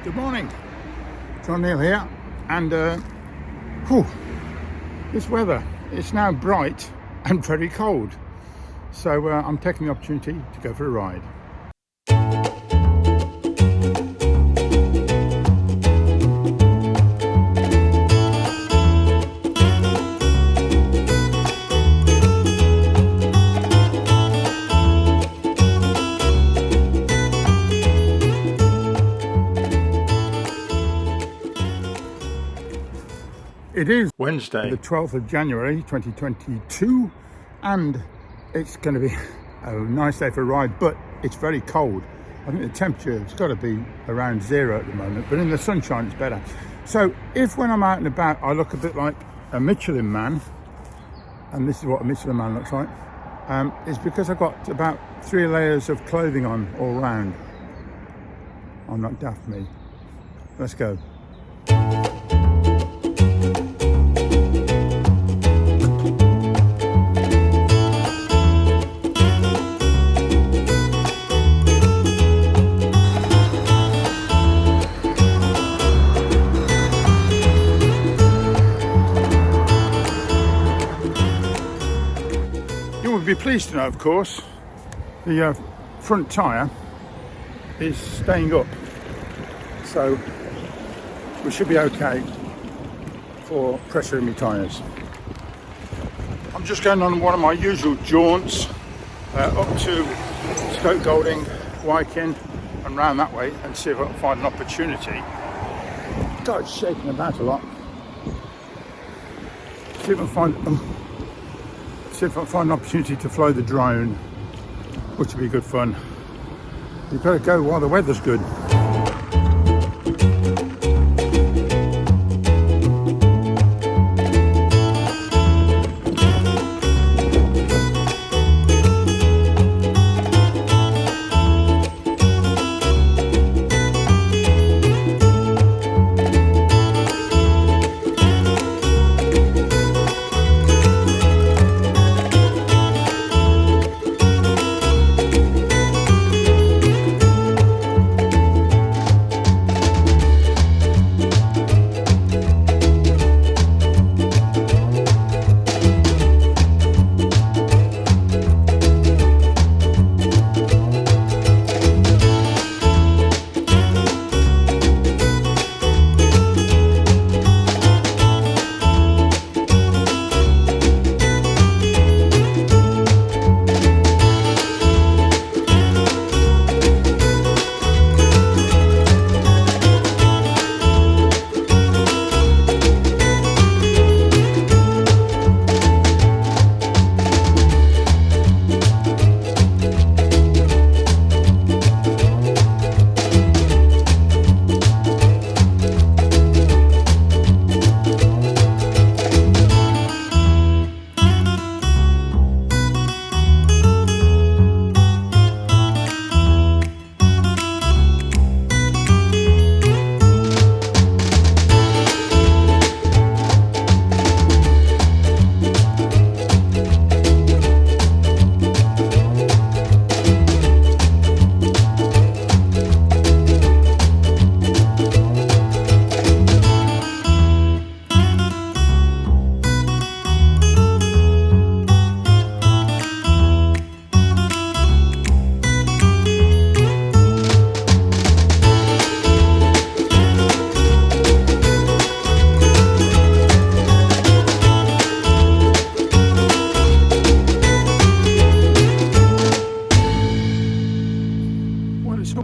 Good morning, John Neal here, and this weather, it's now bright and very cold, so I'm taking the opportunity to go for a ride. It is Wednesday, the 12th of January 2022, and it's going to be a nice day for a ride, but it's very cold. I think the temperature has got to be around 0 at the moment, but in the sunshine it's better. So if when I'm out and about I look a bit like a Michelin man, and this is what a Michelin man looks like, it's because I've got about 3 layers of clothing on all round. I'm not daft, me. Let's go. Be pleased to know, of course, the front tyre is staying up, so we should be okay for pressure in my tyres. I'm just going on one of my usual jaunts up to Stoke Golding, Wykin and round that way, and see if I can find an opportunity. God, it's shaking about a lot. See if I find an opportunity to fly the drone, which would be good fun. You've got to go while the weather's good.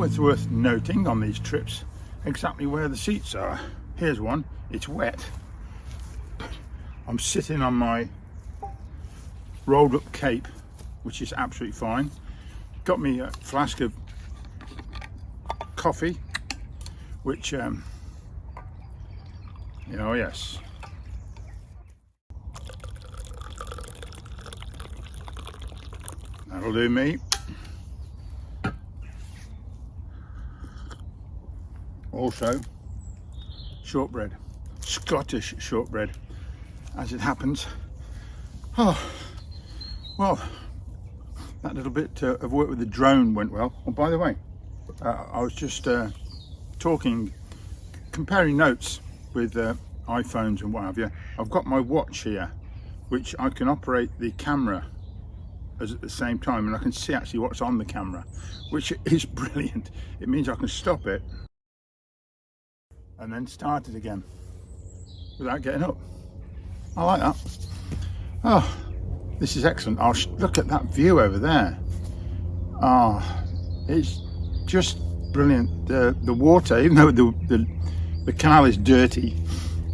It's worth noting on these trips exactly where the seats are. Here's one. It's wet. I'm sitting on my rolled up cape, which is absolutely fine. Got me a flask of coffee, which oh yes, that'll do me. Also, shortbread, Scottish shortbread, as it happens. Oh, well, that little bit of work with the drone went well. Oh, by the way, I was just talking comparing notes with iPhones and what have you, I've got my watch here, which I can operate the camera at the same time, and I can see actually what's on the camera, which is brilliant. It means I can stop it and then start it again without getting up. I like that. Oh, this is excellent. I'll look at that view over there. Ah, it's just brilliant. The water, even though the canal is dirty,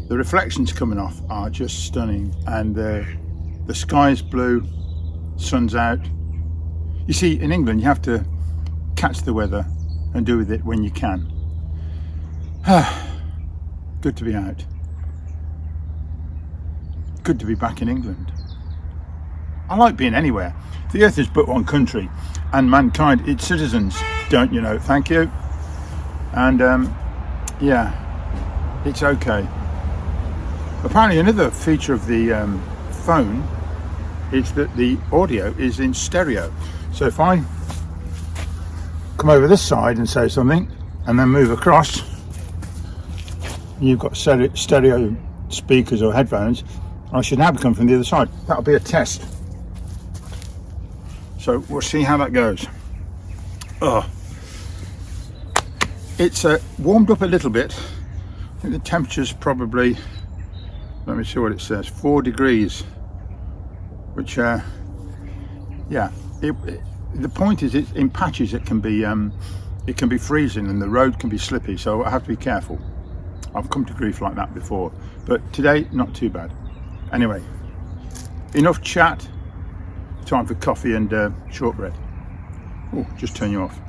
the reflections coming off are just stunning, and the sky's blue, sun's out. You see, in England you have to catch the weather and do with it when you can. Good to be out. Good to be back in England. I like being anywhere. The earth is but one country, and mankind its citizens, don't you know? Thank you. And yeah, it's okay. Apparently another feature of the phone is that the audio is in stereo. So if I come over this side and say something and then move across, you've got stereo speakers or headphones. I should now come from the other side. That'll be a test. So we'll see how that goes. Oh, it's warmed up a little bit. I think the temperature's probably, let me see what it says, 4 degrees, which yeah, the point is, in patches it can be freezing and the road can be slippy, so I have to be careful. I've come to grief like that before, but today not too bad. Anyway, enough chat. Time for coffee and shortbread. Oh, just turn you off.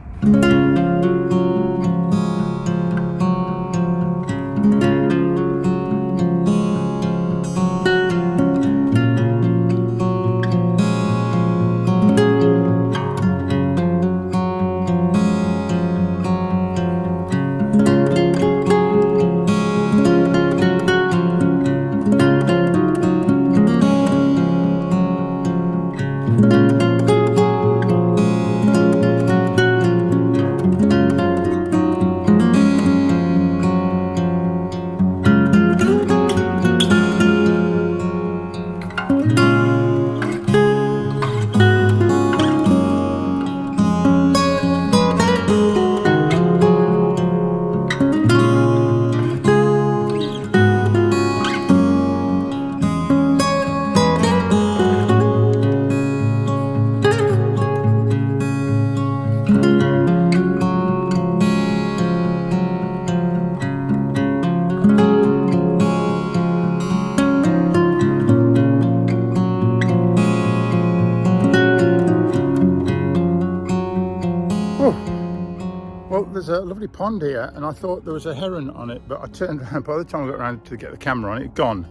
Well, there's a lovely pond here, and I thought there was a heron on it, but I turned around, by the time I got around to get the camera on it, gone.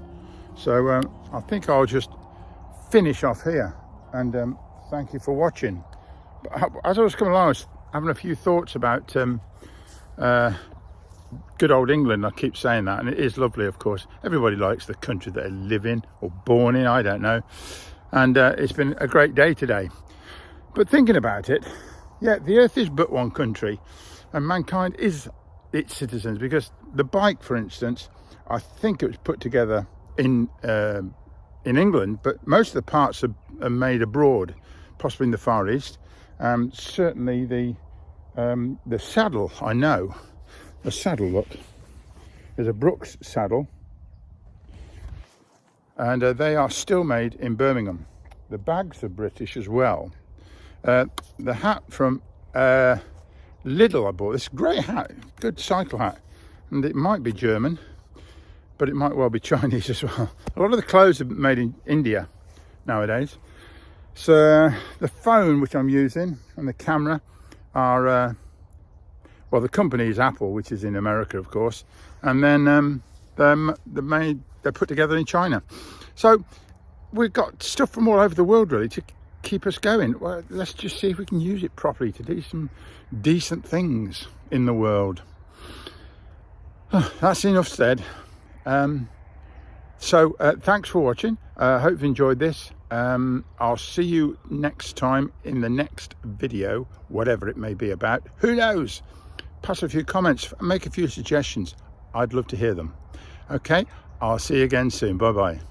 So I think I'll just finish off here, and thank you for watching. But as I was coming along, I was having a few thoughts about good old England. I keep saying that, and it is lovely, of course. Everybody likes the country that they live in or born in, I don't know. And it's been a great day today. But thinking about it, yeah, the earth is but one country, and mankind is its citizens, because the bike, for instance, I think it was put together in England, but most of the parts are made abroad, possibly in the Far East. Certainly the saddle, I know. The saddle, look, there's a Brooks saddle, and they are still made in Birmingham. The bags are British as well. The hat from Lidl I bought, this great hat, good cycle hat, and it might be German, but it might well be Chinese as well. A lot of the clothes are made in India nowadays. So the phone which I'm using and the camera are, well, the company is Apple, which is in America, of course, and then they're put together in China. So we've got stuff from all over the world really to keep us going. Well, let's just see if we can use it properly to do some decent things in the world. That's enough said. So thanks for watching. Hope you've enjoyed this. I'll see you next time in the next video, whatever it may be about. Who knows? Pass a few comments, make a few suggestions. I'd love to hear them. Okay, I'll see you again soon. Bye bye.